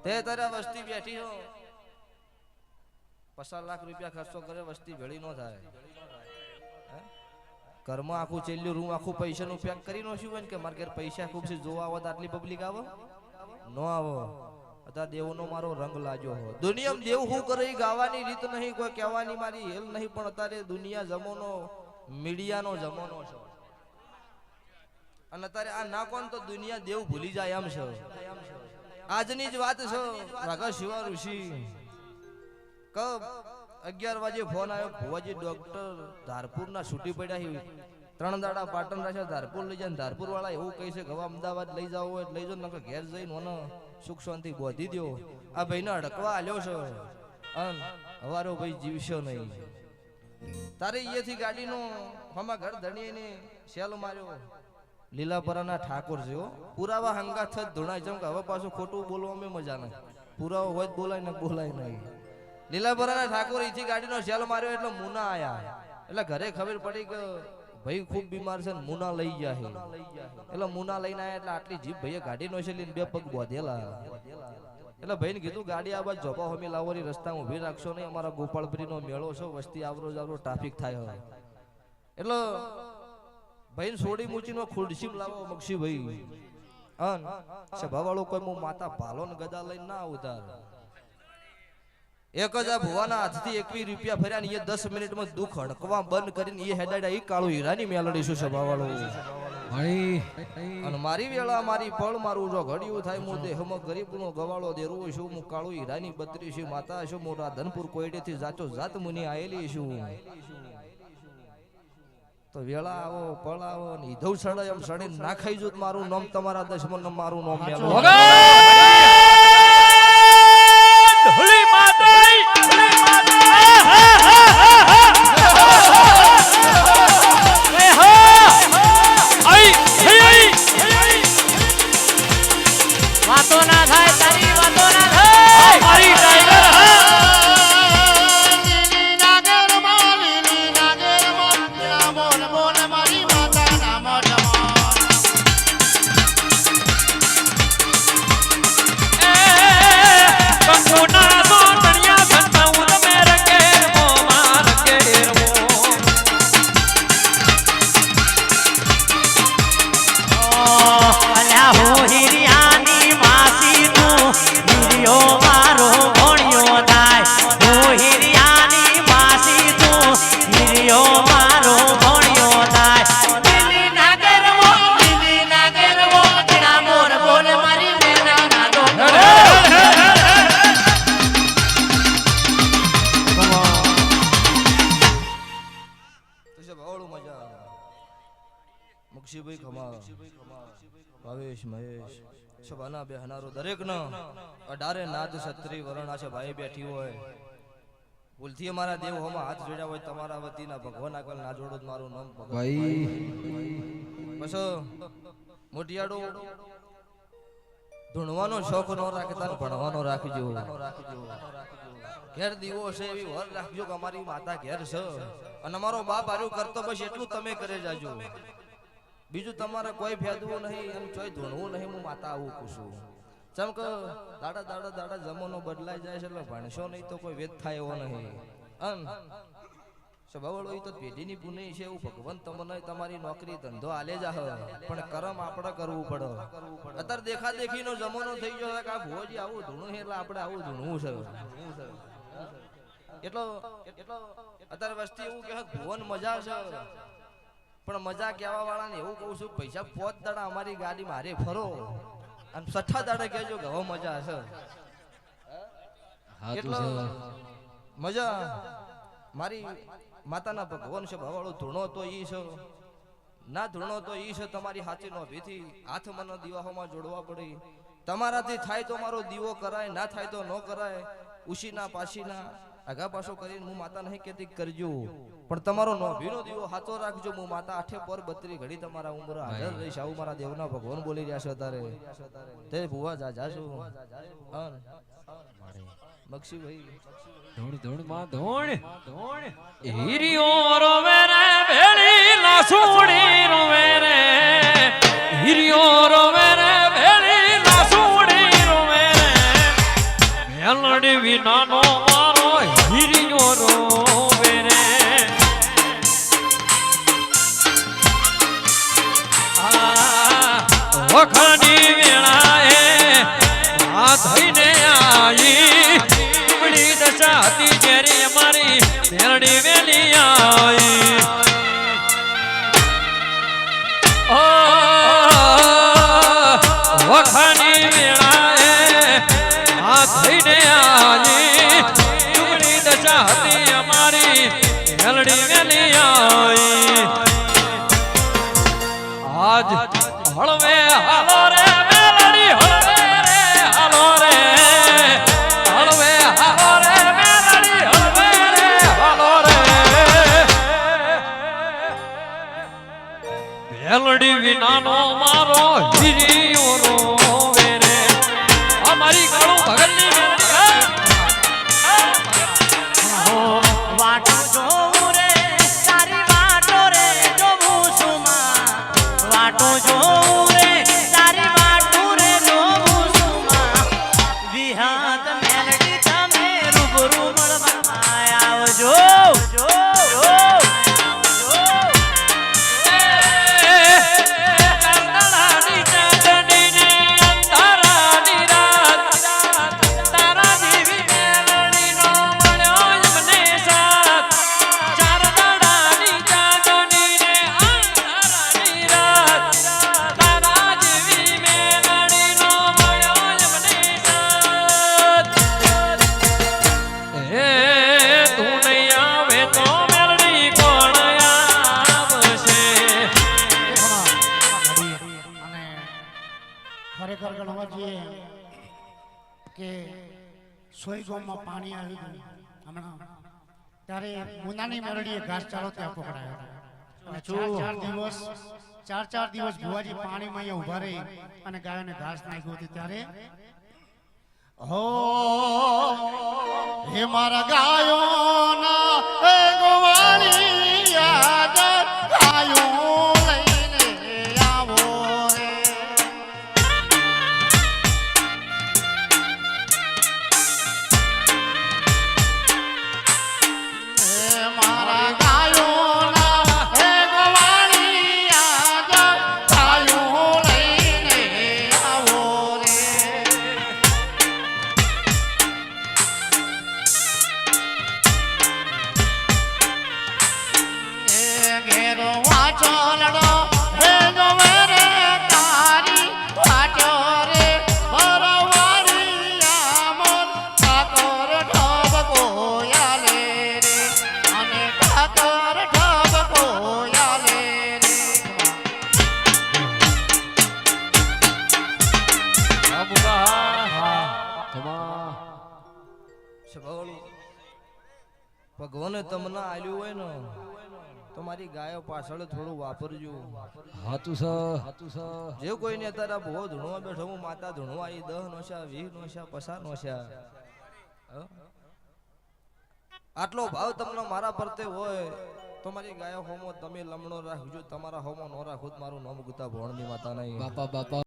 તે તારા વસ્તી બેઠી હો 50 લાખ રૂપિયા ખર્ચો કરે વસ્તી ભેળી નો થાય ઘરમાં આખું ચેલ્યું રૂમ આખું પૈસાનું પેક કરી નો શું હોય કે મારે ઘેર પૈસા ખૂબ છે જોવા આવો તો આટલી પબ્લિક આવો નો આવો અત્યારે દેવનો મારો રંગ લાગ્યો હો દુનિયામાં દેવ શું કરે એ ગાવાની રીત નહીં કોઈ કહેવાની મારી હેલ નહીં પણ અત્યારે દુનિયા જમાનો મીડિયાનો જમાનો છે અને અત્યારે આ ના કોણ તો દુનિયા દેવ ભૂલી જાય એમ છે આજની જ વાત છે રાઘા શિવા ઋષિ કબ 11 વાગે ફોન આવ્યો ભુવાજી ડોક્ટર ધારપુર ના છૂટી પડ્યા 3 દાડા પાટણ રાખ્યા ધારપુર લઈ જાય ધારપુર વાળા એવું કહે છે કે હવે અમદાવાદ લઈ જાવ હોય લઈ જાવ નકર ઘેર જઈને મને સુખ શાંતિ બોધી દો આ ભાઈને અડકવા આલ્યો છે અન હવારો ભાઈ જીવશો નહીં તારે અહીંયાથી ગાડીનો હમા ઘર ધણીને સેલ માર્યો લીલાપરાના ઠાકોર છે પુરાવા હંગાત જ ધોણાય જેમ કે હવે પાછું ખોટું બોલવામાં મજા નહીં પુરાવો હોય બોલાય ને બોલાય નહીં લીલાપરાના ઠાકોર અહીંથી ગાડીનો સેલ માર્યો એટલે મુના આયા એટલે ઘરે ખબર પડી કે ભાઈ ખૂબ બીમાર છે મુના લઈ ગયા છે એટલે મુના લઈને આયા એટલે આટલી જીભ ભાઈએ ગાડીનો છે લઈને 2 પગ બોધેલા એટલે ભાઈને કીધું ગાડી આ બાજુ જોપા હોમી લાવોરી રસ્તામાં ઊભી રાખશો નહીં અમારા ગોપાળપુરીનો મેળો છે વસ્તી આવરો જાવરો ટ્રાફિક થાય હોય એટલે ભાઈને સોડી મૂચીનો ખુરશી લાવો મક્ષી ભાઈ અન સભાવાળો કોઈ મો માતા ભાલો ને ગદા લઈને ના ઉતાર એક જ આ ભુવાના હાથથી 21 રૂપિયા ફર્યા ને એ 10 મિનિટમાં દુખ હડકવા બંધ કરીને એ હેડાડા એ કાળો હીરાની મેલડી શું સભાવાળો અને મારી વેળા મારી પળ મારું જો ઘડિયું થાય મો દેહમ ગરીબનો ગવાળો દેરું છું હું કાળો હીરાની 32 માતા છું મોરા ધનપુર કોઈડેથી જાચો જાત મુની આયેલી છું તો વેળા આવો પળ આવો ને ઈધવ સડે એમ સડી ના ખાઈ જો મારું નામ તમારા દશમન મારું નામ મેલો હોલી માતાઈ વાતો ના થાય તારી વાતો ના થાય મારી ટાઈગર મુક્ષીભાઈ ખમા ભાવેશ મહેશ સભાના બેહનારો દરેક નો 18 નાદ છત્રી વરણા છે ભાઈ બેઠી હોય ભૂલથી અમારા દેવ હોમાં હાથ જોડ્યા હોય તમારા વતીના ભગવાન આગળ ના જોડો મારું નામ ભાઈ બસ મોટિયાડો ધૂણવાનો શોખ ન રાખતા ને ભણવાનો રાખજો ઘેર દીવો છે એવી વર રાખજો કે અમારી માતા ઘેર છે અને અમારો બાપ આર્યું કરતો બસ એટલું તમે કરે જાજો બીજું તમારે કોઈ ફેદવું નહીં એમ ચોય ધૂણવું નહીં હું માતા આવું પૂછું જેમ કે દાડા જમાનો બદલાઈ જાય છે એટલે ભણશો નહીં તો કોઈ વેદ થાય એવો નહીં અન સ્વભાવળો તો પેઢીની પુનઈ છે એવું ભગવાન તમને તમારી નોકરી ધંધો આલે જા પણ કરમ આપણે કરવું પડે અત્યારે દેખા દેખીનો જમાનો થઈ ગયો કે આ ભોજી આવું ધૂણું છે એટલે આપણે આવું ધૂણવું છે એટલો અત્યારે વસ્તી એવું કે ભુવન મજા છે પણ મજા કહેવા વાળા ને એવું કહું છું પૈસા 5 દાડા અમારી ગાડી મારે ફરો અને 6 દાડા કહેજો કે હવે મજા છે એટલો મજા મારી માતાના ભગવાન છે ભવાળો ધૂણો તો ઈ છે ના ધૂણો તો ઈ છે તમારી હાથી નો ભીથી હાથ મને દીવાહોમાં જોડવા પડી તમારાથી થાય તો મારો દીવો કરાય ના થાય તો ન કરાય ઉશીના પાશીના આગા પાછો કરીને હું માતા નહીં કેતી કરજો પણ તમારો નોભીનો દીવો હાથો રાખજો હું માતા 8 પર 32 ઘડી તમારા ઉંમર હાજર રહીશ આવું મારા દેવના ભગવાન બોલી રહ્યા છે તારે તે ભુવા જાજો મક્ષી ભાઈ ધૂણ માં ધૂણ હીરિયો રોવે રે ભેળી લાસુડી રોવે રે હીરિયો રોવે રે ભેળી લાસુડી રોવે રે વિનાનો મારો હીરિયો રોવે રે વખાની વેળાએ આ થઈને આવી ઉમડી દશા હતી જેરી અમારી મેરડી વેલી આવી વખાની વેળાએ આ થઈને આવી ઉમડી દશા હતી અમારી મેરડી વેલી આવી આજ હળવે હાલો રે મેલડી હળવે રે હાલો રે હળવે હાલો રે મેલડી હળવે રે હાલો રે મેલડી વિનાનો મારો હીરિયો રોવે રે અમારી કાળુ ભગતની વાટો જોઉં રે તારી વાટો રે જોઉં છું માં વાટો જોઉં રે તારી વાટો રે જોઉં છું માં વિહાત મેલડી તમે રૂબરૂ મળવા આવજો કરનાળાની ચાંદણીને અંધારાની રાત તારા જેવી મેલડીનો મળ્યો મને સાથ ચાર દાડાની ચાંદણીને અંધારાની રાત તારા જેવી મેલડીનો મળ્યો મને સાથ હે તું નહીં આવે તો મેલડી કોણ આવશે અને ખરેખર ગણવાજીએ કે સોય ગામમાં પાણી આવી ગયું હમણાં ત્યારે મુનાની મેરડીએ ઘાસચારો ત્યાં પકડાયો અને ચાર દિવસ ભુવાજી પાણીમાં અહીંયા ઊભા રહી અને ગાયોને ઘાસ નાખ્યું હતું ત્યારે હો હે મારા ગાયોના હે ગોવાળી યાદ ગાયો લઈને આવો રે હે મારા ગાયોના હે ગોવાળી યાદ ગાયો લઈને આવો રે ઘેરો વાચોલડો હે જોવે રે તારી વાચો રે પરવારી આમોર ઠાકોર ઠબકો યાલે રે અને ઠાકોર ઠબકો યાલે રે ભગવાને તમને આલ્યું હોય ને તો મારી ગાયો પાછળ થોડું વાપરજો જે કોઈને અત્યારે બહુ ધૂણવા બેઠો હું માતા ધૂણવા આવી 10 નોશા 20 નોશા 50 નોશા આટલો ભાવ તમને મારા પરતે હોય તો મારી ગાયો હોમો તમે લમણો રાખજો તમારા હોમો નો રાખો મારું નામ ગુતા ભોણની માતા નહીં બાપા